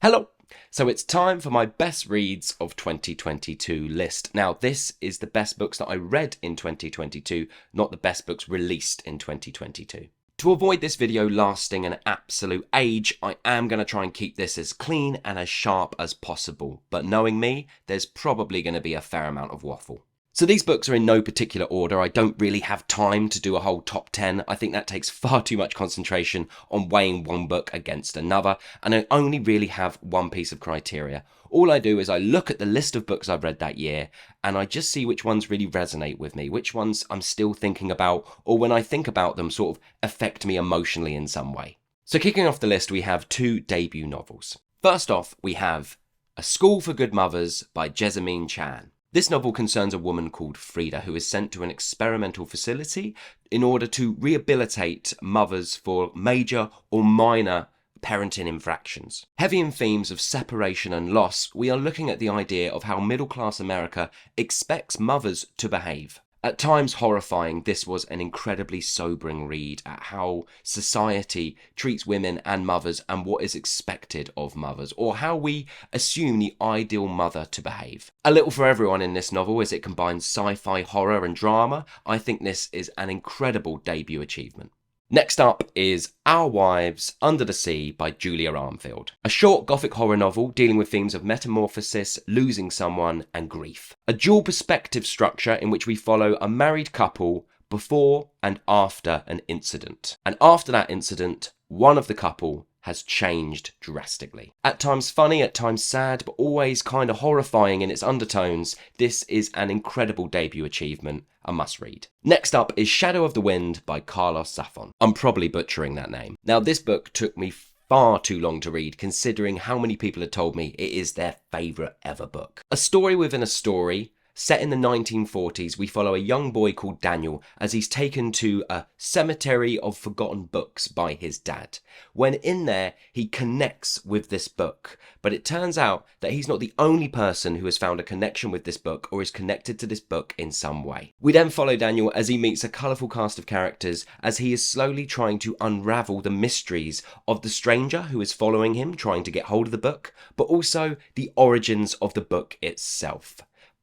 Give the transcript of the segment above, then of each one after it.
Hello! So it's time for my best reads of 2022 list. Now, this is the best books that I read in 2022, not the best books released in 2022. To avoid this video lasting an absolute age, I am going to try and keep this as clean and as sharp as possible. But knowing me, there's probably going to be a fair amount of waffle. So these books are in no particular order. I don't really have time to do a whole top 10. I think that takes far too much concentration on weighing one book against another, and I only really have one piece of criteria. All I do is I look at the list of books I've read that year, and I just see which ones really resonate with me, which ones I'm still thinking about, or when I think about them sort of affect me emotionally in some way. So kicking off the list, we have two debut novels. First off, we have A School for Good Mothers by Jessamine Chan. This novel concerns a woman called Frida who is sent to an experimental facility in order to rehabilitate mothers for major or minor parenting infractions. Heavy in themes of separation and loss, we are looking at the idea of how middle-class America expects mothers to behave. At times horrifying, this was an incredibly sobering read at how society treats women and mothers and what is expected of mothers, or how we assume the ideal mother to behave. A little for everyone in this novel as it combines sci-fi, horror and drama. I think this is an incredible debut achievement. Next up is Our Wives Under the Sea by Julia Armfield. A short gothic horror novel dealing with themes of metamorphosis, losing someone and grief. A dual perspective structure in which we follow a married couple before and after an incident. And after that incident, one of the couple has changed drastically. At times funny, at times sad, but always kind of horrifying in its undertones, this is an incredible debut achievement, a must read. Next up is Shadow of the Wind by Carlos Zafón. I'm probably butchering that name. Now this book took me far too long to read considering how many people had told me it is their favourite ever book. A story within a story. Set in the 1940s, we follow a young boy called Daniel as he's taken to a cemetery of forgotten books by his dad. When in there, he connects with this book, but it turns out that he's not the only person who has found a connection with this book or is connected to this book in some way. We then follow Daniel as he meets a colourful cast of characters as he is slowly trying to unravel the mysteries of the stranger who is following him, trying to get hold of the book, but also the origins of the book itself.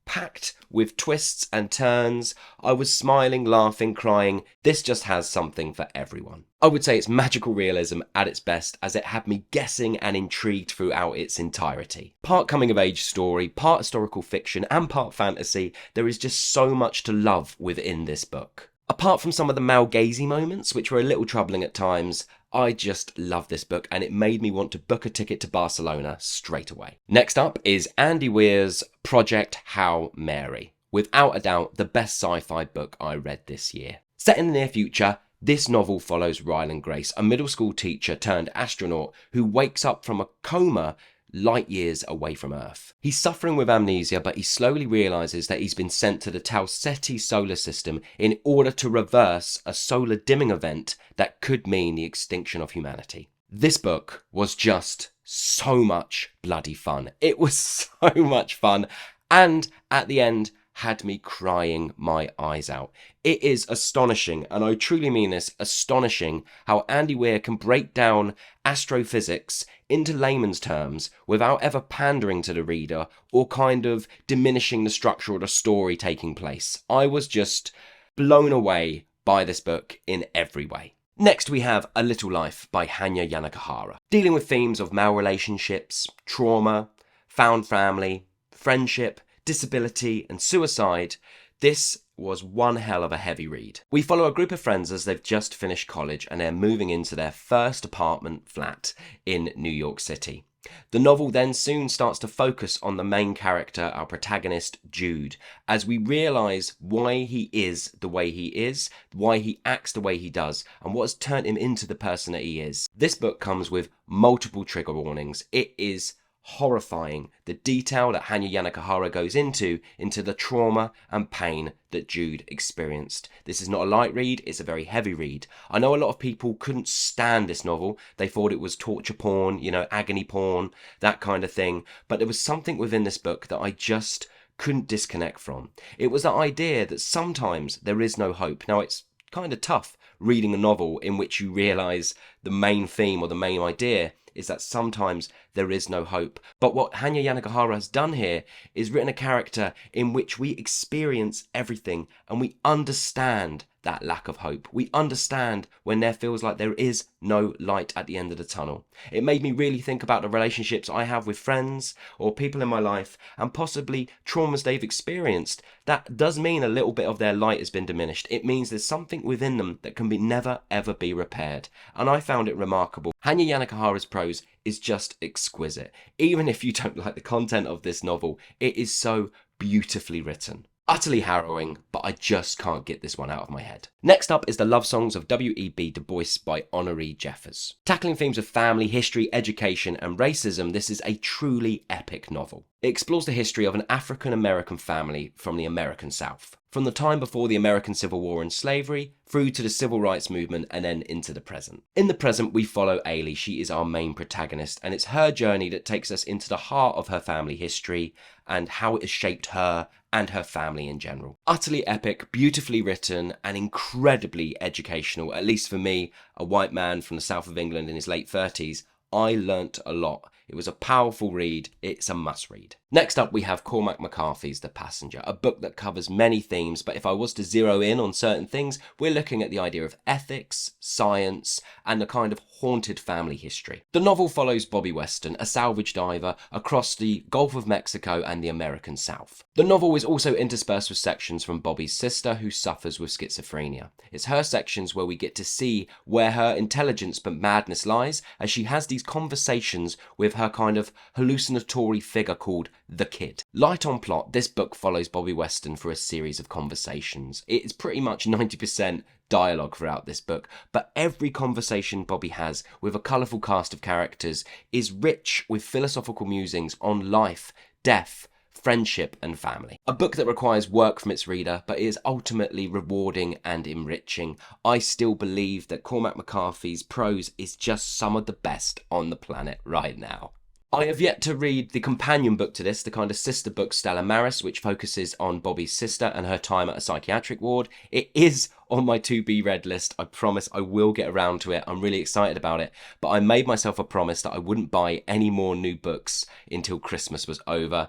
Packed with twists and turns, I was smiling, laughing, crying. This just has something for everyone. I would say it's magical realism at its best as it had me guessing and intrigued throughout its entirety. Part coming of age story, part historical fiction and part fantasy, there is just so much to love within this book. Apart from some of the Magee moments, which were a little troubling at times, I just love this book and it made me want to book a ticket to Barcelona straight away. Next up is Andy Weir's Project Hail Mary. Without a doubt, the best sci-fi book I read this year. Set in the near future, this novel follows Ryland Grace, a middle school teacher turned astronaut who wakes up from a coma light years away from Earth. He's suffering with amnesia, but he slowly realises that he's been sent to the Tau Ceti solar system in order to reverse a solar dimming event that could mean the extinction of humanity. This book was just so much bloody fun. It was so much fun, and at the end had me crying my eyes out. It is astonishing, and I truly mean this, astonishing how Andy Weir can break down astrophysics into layman's terms without ever pandering to the reader or kind of diminishing the structure or the story taking place. I was just blown away by this book in every way. Next we have A Little Life by Hanya Yanagihara, dealing with themes of male relationships, trauma, found family, friendship, disability and suicide. This was one hell of a heavy read. We follow a group of friends as they've just finished college and they're moving into their first apartment flat in New York City. The novel then soon starts to focus on the main character, our protagonist, Jude, as we realise why he is the way he is, why he acts the way he does, and what has turned him into the person that he is. This book comes with multiple trigger warnings. It is horrifying, the detail that Hanya Yanagihara goes into the trauma and pain that Jude experienced. This is not a light read, it's a very heavy read. I know a lot of people couldn't stand this novel. They thought it was torture porn, agony porn, that kind of thing. But there was something within this book that I just couldn't disconnect from. It was the idea that sometimes there is no hope. Now, it's kind of tough reading a novel in which you realise the main theme or the main idea is that sometimes there is no hope. But what Hanya Yanagihara has done here is written a character in which we experience everything and we understand that lack of hope. We understand when there feels like there is no light at the end of the tunnel. It made me really think about the relationships I have with friends or people in my life and possibly traumas they've experienced. That does mean a little bit of their light has been diminished. It means there's something within them that can never ever be repaired. And I found it remarkable. Hanya Yanagihara's prose is just exquisite. Even if you don't like the content of this novel, it is so beautifully written. Utterly harrowing, but I just can't get this one out of my head. Next up is The Love Songs of W.E.B. Du Bois by Honouree Jeffers. Tackling themes of family, history, education and racism, this is a truly epic novel. It explores the history of an African-American family from the American South, from the time before the American Civil War and slavery, through to the Civil Rights Movement and then into the present. In the present, we follow Ailey. She is our main protagonist, and it's her journey that takes us into the heart of her family history and how it has shaped her and her family in general. Utterly epic, beautifully written, and incredibly educational. At least for me, a white man from the south of England in his late 30s, I learnt a lot. It was a powerful read. It's a must read. Next up, we have Cormac McCarthy's The Passenger, a book that covers many themes, but if I was to zero in on certain things, we're looking at the idea of ethics, science, and a kind of haunted family history. The novel follows Bobby Weston, a salvage diver, across the Gulf of Mexico and the American South. The novel is also interspersed with sections from Bobby's sister, who suffers with schizophrenia. It's her sections where we get to see where her intelligence but madness lies, as she has these conversations with her kind of hallucinatory figure called the Kid. Light on plot, this book follows Bobby Weston for a series of conversations. It is pretty much 90% dialogue throughout this book, but every conversation Bobby has with a colourful cast of characters is rich with philosophical musings on life, death, friendship and family. A book that requires work from its reader, but is ultimately rewarding and enriching. I still believe that Cormac McCarthy's prose is just some of the best on the planet right now. I have yet to read the companion book to this, the kind of sister book Stella Maris, which focuses on Bobby's sister and her time at a psychiatric ward. It is on my to-be read list. I promise I will get around to it. I'm really excited about it. But I made myself a promise that I wouldn't buy any more new books until Christmas was over.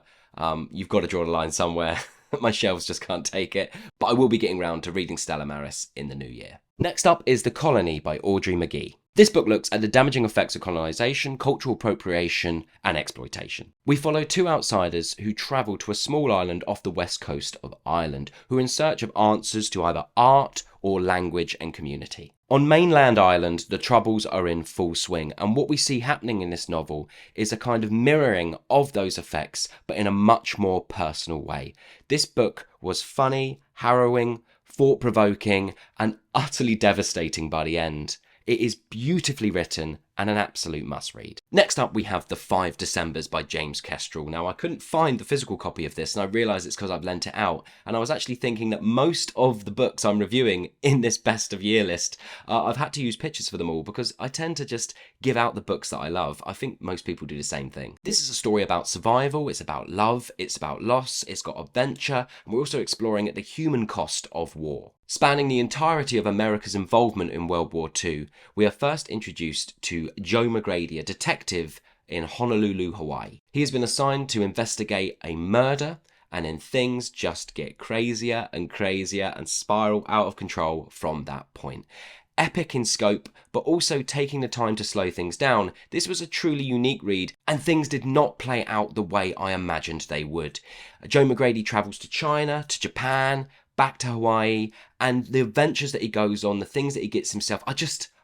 You've got to draw the line somewhere. My shelves just can't take it. But I will be getting round to reading Stella Maris in the new year. Next up is The Colony by Audrey Magee. This book looks at the damaging effects of colonisation, cultural appropriation and exploitation. We follow two outsiders who travel to a small island off the west coast of Ireland, who are in search of answers to either art or language and community. On mainland Ireland, the troubles are in full swing, and what we see happening in this novel is a kind of mirroring of those effects, but in a much more personal way. This book was funny, harrowing, thought-provoking, and utterly devastating by the end. It is beautifully written and an absolute must-read. Next up, we have The 5 Decembers by James Kestrel. Now, I couldn't find the physical copy of this, and I realised it's because I've lent it out, and I was actually thinking that most of the books I'm reviewing in this best of year list, I've had to use pictures for them all, because I tend to just give out the books that I love. I think most people do the same thing. This is a story about survival, it's about love, it's about loss, it's got adventure, and we're also exploring the human cost of war. Spanning the entirety of America's involvement in World War II, we are first introduced to Joe McGrady, a detective in Honolulu, Hawaii. He has been assigned to investigate a murder, and then things just get crazier and spiral out of control from that point. Epic in scope, but also taking the time to slow things down. This was a truly unique read, and things did not play out the way I imagined they would. Joe McGrady travels to China, to Japan, back to Hawaii, and the adventures that he goes on, the things that he gets himself,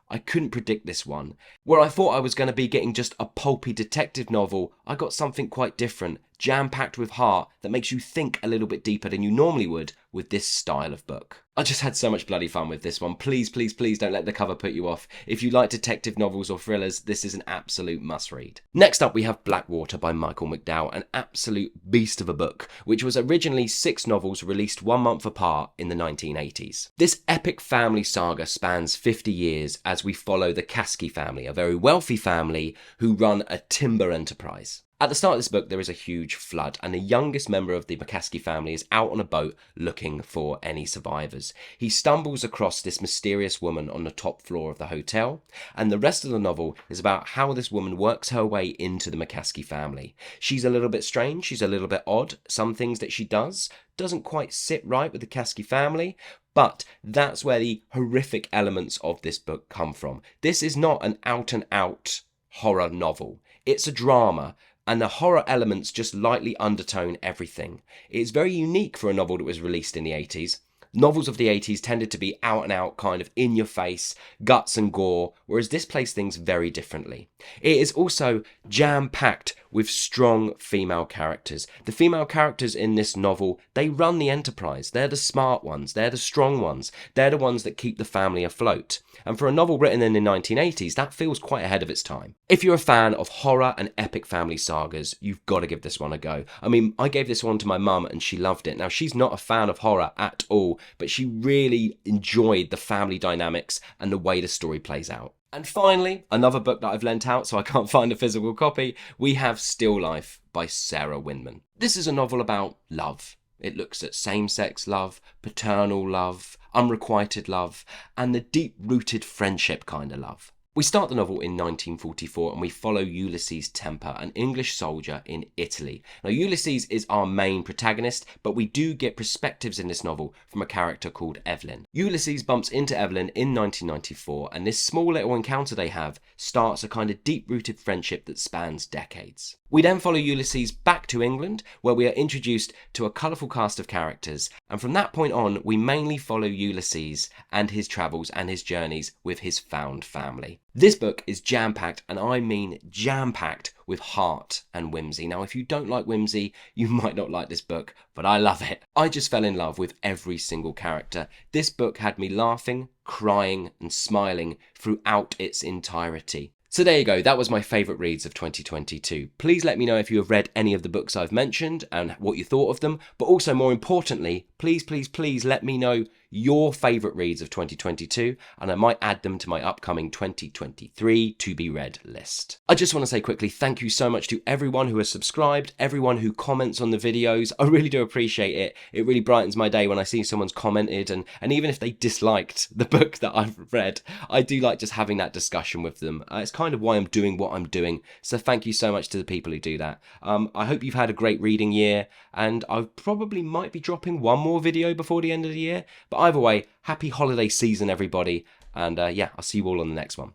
I couldn't predict this one. Where I thought I was going to be getting just a pulpy detective novel, I got something quite different, jam-packed with heart, that makes you think a little bit deeper than you normally would with this style of book. I just had so much bloody fun with this one. Please, please, please don't let the cover put you off. If you like detective novels or thrillers, this is an absolute must-read. Next up, we have Blackwater by Michael McDowell, an absolute beast of a book, which was originally 6 novels released 1 month apart in the 1980s. This epic family saga spans 50 years as we follow the Caskey family, a very wealthy family who run a timber enterprise. At the start of this book, there is a huge flood, and the youngest member of the McCarthy family is out on a boat looking for any survivors. He stumbles across this mysterious woman on the top floor of the hotel, and the rest of the novel is about how this woman works her way into the McCarthy family. She's a little bit strange, she's a little bit odd. Some things that she doesn't quite sit right with the McCarthy family, but that's where the horrific elements of this book come from. This is not an out-and-out horror novel. It's a drama, and the horror elements just lightly undertone everything. It's very unique for a novel that was released in the 80s. Novels of the 80s tended to be out and out, kind of in your face, guts and gore, whereas this plays things very differently. It is also jam-packed with strong female characters. The female characters in this novel, they run the enterprise. They're the smart ones, they're the strong ones, they're the ones that keep the family afloat. And for a novel written in the 1980s, that feels quite ahead of its time. If you're a fan of horror and epic family sagas, you've got to give this one a go. I mean, I gave this one to my mum and she loved it. Now, she's not a fan of horror at all, but she really enjoyed the family dynamics and the way the story plays out. And finally, another book that I've lent out so I can't find a physical copy, we have Still Life by Sarah Winman. This is a novel about love. It looks at same-sex love, paternal love, unrequited love, and the deep-rooted friendship kind of love. We start the novel in 1944 and we follow Ulysses Temper, an English soldier in Italy. Now, Ulysses is our main protagonist, but we do get perspectives in this novel from a character called Evelyn. Ulysses bumps into Evelyn in 1994, and this small little encounter they have starts a kind of deep-rooted friendship that spans decades. We then follow Ulysses back to England, where we are introduced to a colourful cast of characters, and from that point on, we mainly follow Ulysses and his travels and his journeys with his found family. This book is jam-packed, and I mean jam-packed, with heart and whimsy. Now, if you don't like whimsy, you might not like this book, but I love it. I just fell in love with every single character. This book had me laughing, crying, and smiling throughout its entirety. So there you go, that was my favourite reads of 2022. Please let me know if you have read any of the books I've mentioned and what you thought of them, but also more importantly, please let me know your favourite reads of 2022, and I might add them to my upcoming 2023 to be read list. I just want to say quickly thank you so much to everyone who has subscribed, everyone who comments on the videos. I really do appreciate it. It really brightens my day when I see someone's commented, and even if they disliked the book that I've read, I do like just having that discussion with them. It's kind of why I'm doing what I'm doing, so thank you so much to the people who do that. I hope you've had a great reading year, and I probably might be dropping one more video before the end of the year, but either way, happy holiday season everybody, and yeah, I'll see you all on the next one.